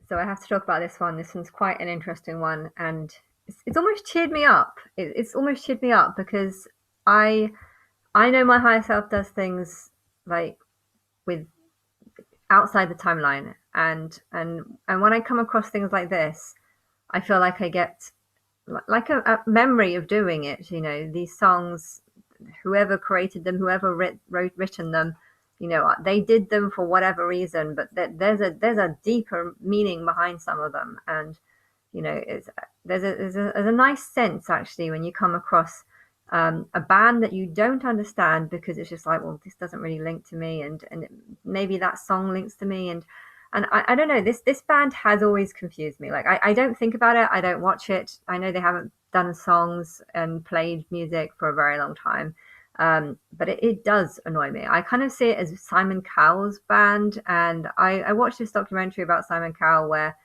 So I have to talk about this one. This one's quite an interesting one, and it's almost cheered me up. It's almost cheered me up because I I know my higher self does things like with outside the timeline, and when I come across things like this, I feel like I get like a memory of doing it. You know, these songs, whoever created them, whoever written them, you know, they did them for whatever reason, but there's a deeper meaning behind some of them, and you know, there's a nice sense actually when you come across a band that you don't understand because it's just like, well, this doesn't really link to me, and maybe that song links to me, and I don't know, this band has always confused me. Like I don't think about it, I don't watch it. I know they haven't done songs and played music for a very long time. But it does annoy me. I kind of see it as Simon Cowell's band, and I watched this documentary about Simon Cowell where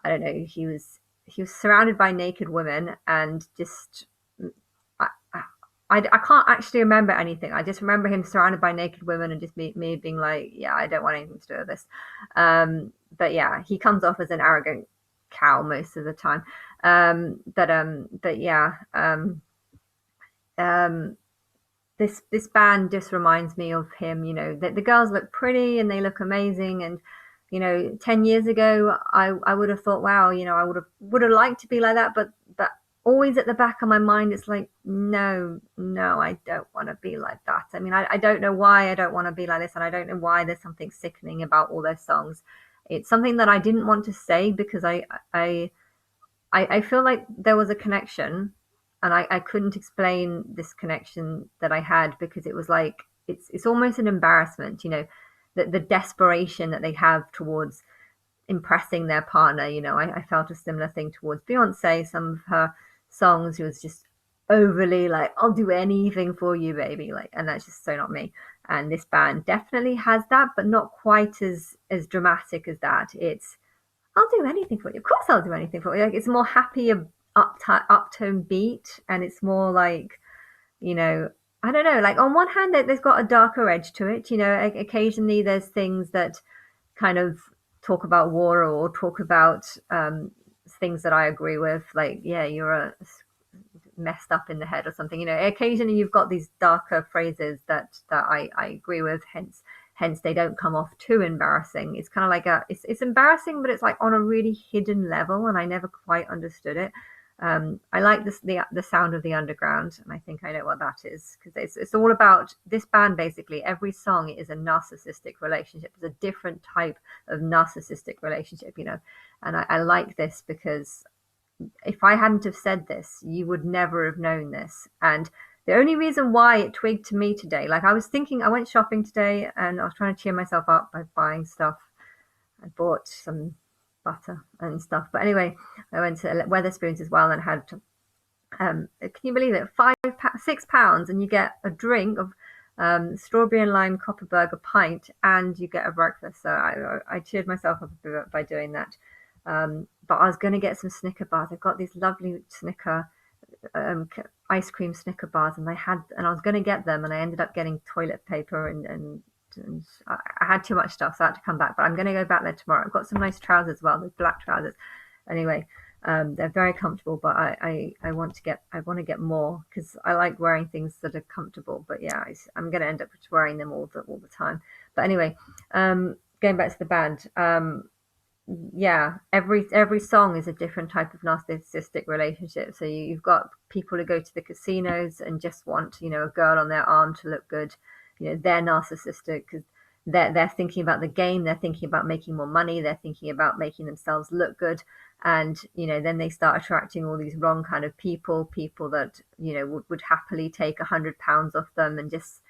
I don't know, he was surrounded by naked women and just I, I can't actually remember anything. I just remember him surrounded by naked women and just me being like, yeah, I don't want anything to do with this. But yeah, he comes off as an arrogant cow most of the time. But yeah, um, this band just reminds me of him. You know, the girls look pretty and they look amazing, and you know, 10 years ago, I would have thought, wow, you know, I would have liked to be like that, but always at the back of my mind, it's like, no, no, I don't want to be like that. I mean, I don't know why I don't want to be like this, and I don't know why there's something sickening about all those songs. It's something that I didn't want to say because I I feel like there was a connection, and I couldn't explain this connection that I had because it was like it's almost an embarrassment, you know, the desperation that they have towards impressing their partner. You know, I felt a similar thing towards Beyonce. Some of her songs was just overly like, I'll do anything for you, baby. Like, and that's just so not me. And this band definitely has that, but not quite as dramatic as that. It's I'll do anything for you. Of course, I'll do anything for you. Like it's more happy, uptone beat, and it's more like, you know, I don't know. Like on one hand, there's got a darker edge to it. You know, occasionally there's things that kind of talk about war or talk about things that I agree with. Like, yeah, you're messed up in the head or something. You know, occasionally you've got these darker phrases that I agree with. Hence they don't come off too embarrassing. It's kind of like it's embarrassing, but it's like on a really hidden level, and I never quite understood it. I like the sound of the underground, and I think I know what that is because it's all about this band. Basically, every song is a narcissistic relationship. It's a different type of narcissistic relationship, you know, and I like this because if I hadn't have said this, you would never have known this. And the only reason why it twigged to me today, like I was thinking, I went shopping today and I was trying to cheer myself up by buying stuff. I bought some butter and stuff. But anyway, I went to Weatherspoons as well and had, can you believe it? £6, and you get a drink of strawberry and lime Copperberg pint, and you get a breakfast. So I cheered myself up a bit by doing that. But I was going to get some Snicker bars. I've got these lovely Snicker um, ice cream Snicker bars, and I was going to get them, and I ended up getting toilet paper and I had too much stuff, so I had to come back. But I'm going to go back there tomorrow. I've got some nice trousers as well, the black trousers. Anyway, they're very comfortable, but I want to get more because I like wearing things that are comfortable. But yeah, I'm going to end up wearing them all the time. But anyway, going back to the band. Yeah, every song is a different type of narcissistic relationship. So you've got people who go to the casinos and just want, you know, a girl on their arm to look good. You know, they're narcissistic because they're thinking about the game, they're thinking about making more money, they're thinking about making themselves look good. And you know, then they start attracting all these wrong kind of people that, you know, would happily take £100 off them and just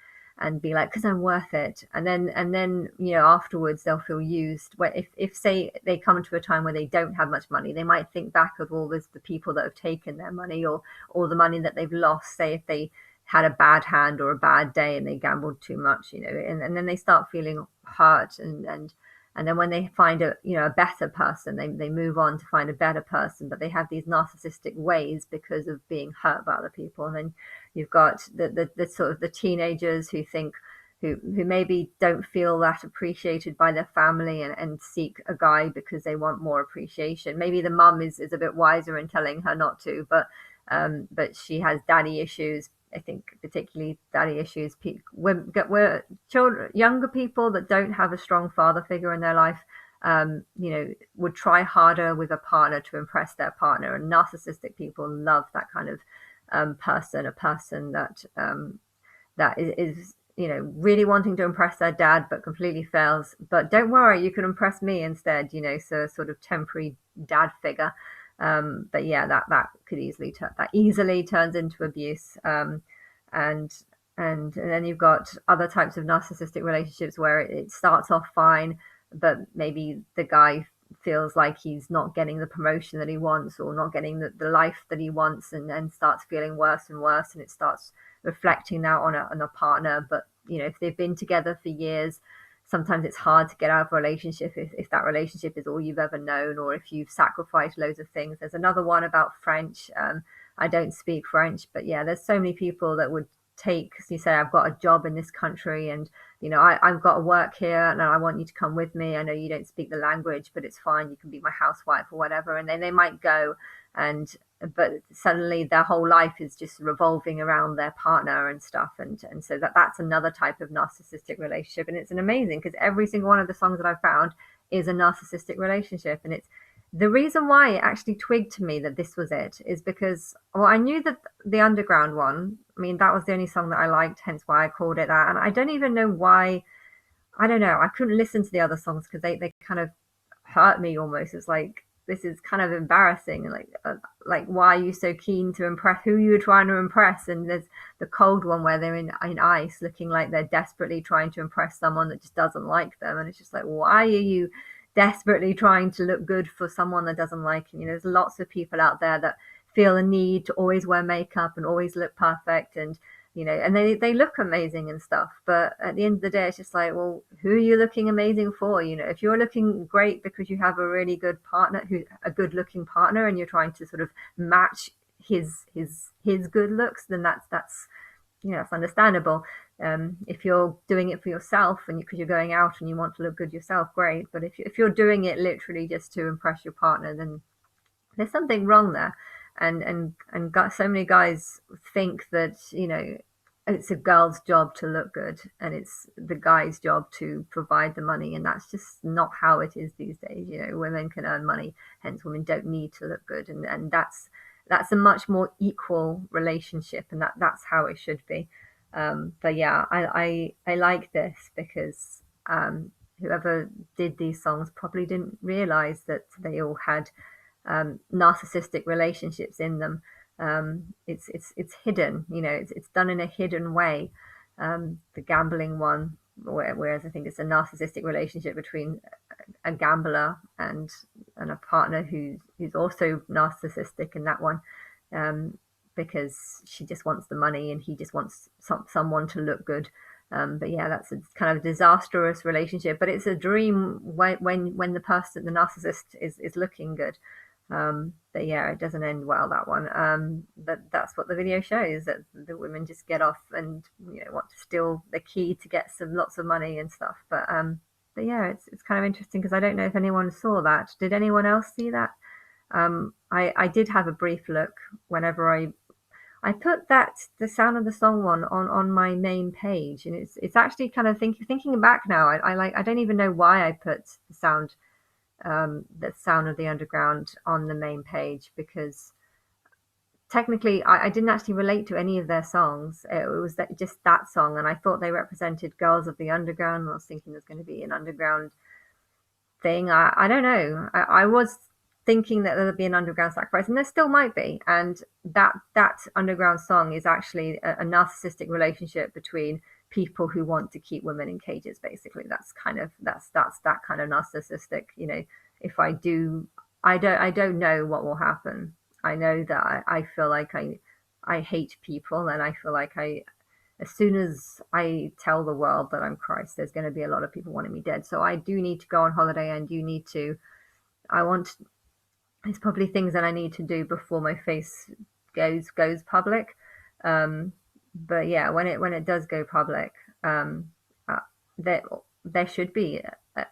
and be like, because I'm worth it. And then, you know, afterwards they'll feel used. Where if say they come to a time where they don't have much money, they might think back of all this, the people that have taken their money or the money that they've lost. Say if they had a bad hand or a bad day and they gambled too much, you know, and then they start feeling hurt and then when they find a, you know, a better person, they move on to find a better person, but they have these narcissistic ways because of being hurt by other people. And then you've got the sort of the teenagers who think, who maybe don't feel that appreciated by their family, and seek a guy because they want more appreciation. Maybe the mum is a bit wiser in telling her not to, but she has daddy issues. I think particularly daddy issues. We're children, younger people that don't have a strong father figure in their life, would try harder with a partner to impress their partner. And narcissistic people love that kind of person, a person that is really wanting to impress their dad but completely fails. But don't worry, you can impress me instead. So sort of temporary dad figure. But yeah, that could easily turns into abuse. And and then you've got other types of narcissistic relationships where it starts off fine, but maybe the guy feels like he's not getting the promotion that he wants, or not getting the life that he wants, and then starts feeling worse and worse, and it starts reflecting now on a partner. But if they've been together for years, sometimes it's hard to get out of a relationship if that relationship is all you've ever known, or if you've sacrificed loads of things. There's another one about French. I don't speak French, but yeah, there's so many people that would take, so you say, I've got a job in this country, and I've got to work here, and I want you to come with me. I know you don't speak the language, but it's fine, you can be my housewife or whatever. And then they might go, and but suddenly their whole life is just revolving around their partner and stuff. And so that's another type of narcissistic relationship. And it's an amazing, because every single one of the songs that I've found is a narcissistic relationship. And it's the reason why it actually twigged to me that this was it is because, well, I knew that the underground one, I mean, that was the only song that I liked, hence why I called it that. And I don't even know why. I don't know, I couldn't listen to the other songs because they kind of hurt me almost. It's like, this is kind of embarrassing. Like, why are you so keen to impress who you were trying to impress? And there's the cold one where they're in ice, looking like they're desperately trying to impress someone that just doesn't like them. And it's just like, why are you desperately trying to look good for someone that doesn't like you? There's lots of people out there that feel a need to always wear makeup and always look perfect, and and they look amazing and stuff. But at the end of the day, it's just like, well, who are you looking amazing for? If you're looking great because you have a really good partner, a good looking partner, and you're trying to sort of match his good looks, then that's it's understandable. If you're doing it for yourself, and because you're going out and you want to look good yourself, great. But if you're doing it literally just to impress your partner, then there's something wrong there. And so many guys think that it's a girl's job to look good, and it's the guy's job to provide the money, and that's just not how it is these days. Women can earn money, hence women don't need to look good, and that's a much more equal relationship, and that's how it should be. But yeah, I like this because whoever did these songs probably didn't realize that they all had narcissistic relationships in them. It's hidden, it's done in a hidden way. The gambling one, whereas I think it's a narcissistic relationship between a gambler and a partner who's also narcissistic in that one, because she just wants the money and he just wants someone to look good. But yeah, that's a kind of disastrous relationship. But it's a dream when the narcissist is looking good. But yeah, it doesn't end well, that one. But that's what the video shows, that the women just get off and want to steal the key to get lots of money and stuff. But yeah, it's kind of interesting because I don't know if anyone saw that. Did anyone else see that? I did have a brief look whenever I put the sound of the song one on my main page, and it's actually kind of thinking back now. I don't even know why I put the sound of the underground on the main page, because technically I didn't actually relate to any of their songs. It was just that song, and I thought they represented girls of the underground. And I was thinking there's going to be an underground thing. I don't know. I was thinking that there'd be an underground sacrifice, and there still might be. And that underground song is actually a narcissistic relationship between people who want to keep women in cages. Basically, that's that kind of narcissistic. If I don't know what will happen. I know that I feel like I hate people, and I feel like as soon as I tell the world that I'm Christ, there's going to be a lot of people wanting me dead. So I do need to go on holiday, and there's probably things that I need to do before my face goes public. But yeah, when it does go public, there there should be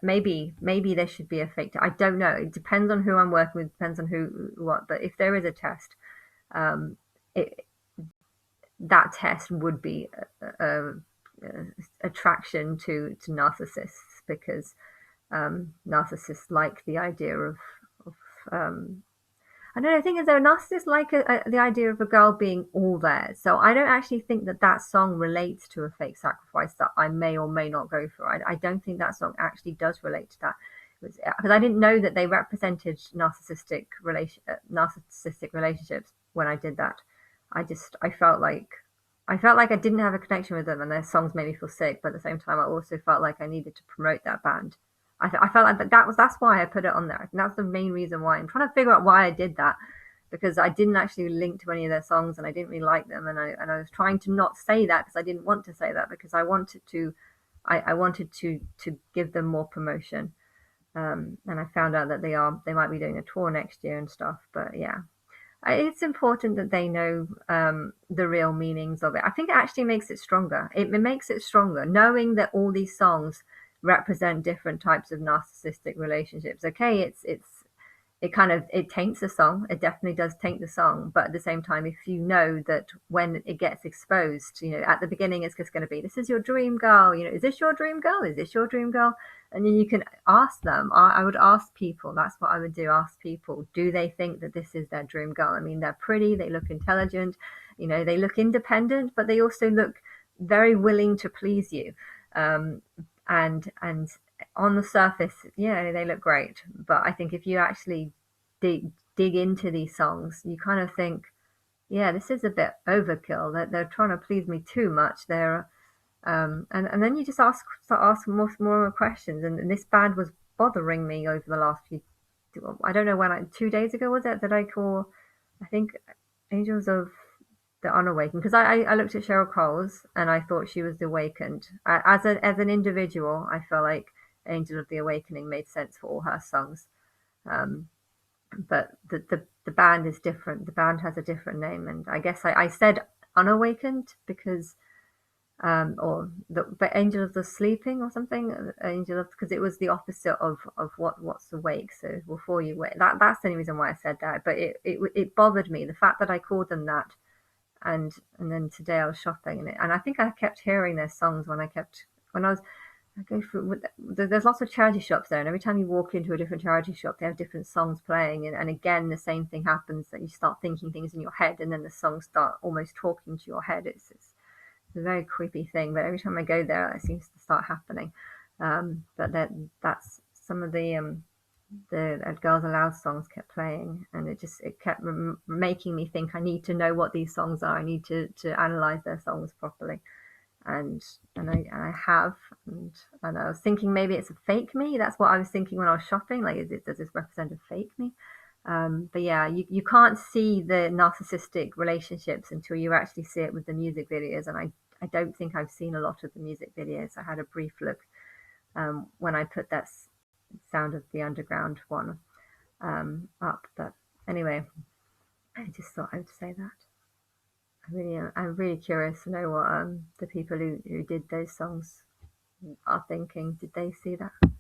maybe there should be a fake test. I don't know. It depends on who I'm working with, depends on who what. But if there is a test, um, it, that test would be a attraction to narcissists because narcissists like the idea of I don't know. The thing is, though, narcissists like the idea of a girl being all there. So I don't actually think that that song relates to a fake sacrifice that I may or may not go for. I don't think that song actually does relate to that. Because I didn't know that they represented narcissistic relationships when I did that. I felt like I didn't have a connection with them, and their songs made me feel sick. But at the same time, I also felt like I needed to promote that band. I felt like that's why I put it on there. I think that's the main reason why. I'm trying to figure out why I did that because I didn't actually link to any of their songs and I didn't really like them, and I was trying to not say that because I didn't want to say that because I wanted to give them more promotion. And I found out that they might be doing a tour next year and stuff. But yeah, it's important that they know the real meanings of it. I think it actually makes it stronger. It makes it stronger knowing that all these songs represent different types of narcissistic relationships. Okay, it kind of it taints the song. It definitely does taint the song. But at the same time, if you know that when it gets exposed, at the beginning it's just going to be, this is your dream girl. Is this your dream girl? Is this your dream girl? And then you can ask them. I would ask people. That's what I would do. Ask people, do they think that this is their dream girl? I mean, they're pretty. They look intelligent. They look independent, but they also look very willing to please you. And on the surface, they look great. But I think if you actually dig into these songs, you kind of think, yeah, this is a bit overkill. They're trying to please me too much. And then you just start asking more questions. And this band was bothering me over the last few. I don't know when 2 days ago was it that I call, I think, Angels of the Unawakened, because I looked at Cheryl Cole's and I thought she was the Awakened. As an individual, I felt like Angel of the Awakening made sense for all her songs. Um, but the band is different. The band has a different name, and I guess I said Unawakened because but Angel of the Sleeping or something, Angel of, because it was the opposite of what's awake. So before you wake, that's the only reason why I said that. But it bothered me, the fact that I called them that. And then today I was shopping and I think I kept hearing their songs when I go through. There's lots of charity shops there, and every time you walk into a different charity shop, they have different songs playing, and again the same thing happens, that you start thinking things in your head, and then the songs start almost talking to your head. It's a very creepy thing, but every time I go there, it seems to start happening. But that's some of the Girls Aloud songs kept playing, and it kept making me think I need to know what these songs are. I need to analyze their songs properly, and I have, and I was thinking maybe it's a fake me. That's what I was thinking when I was shopping. Like, does this represent a fake me? But yeah, you can't see the narcissistic relationships until you actually see it with the music videos, and I don't think I've seen a lot of the music videos. I had a brief look when I put that Sound of the Underground one up, but anyway, I just thought I would say that. I'm really curious to know what the people who did those songs are thinking. Did they see that?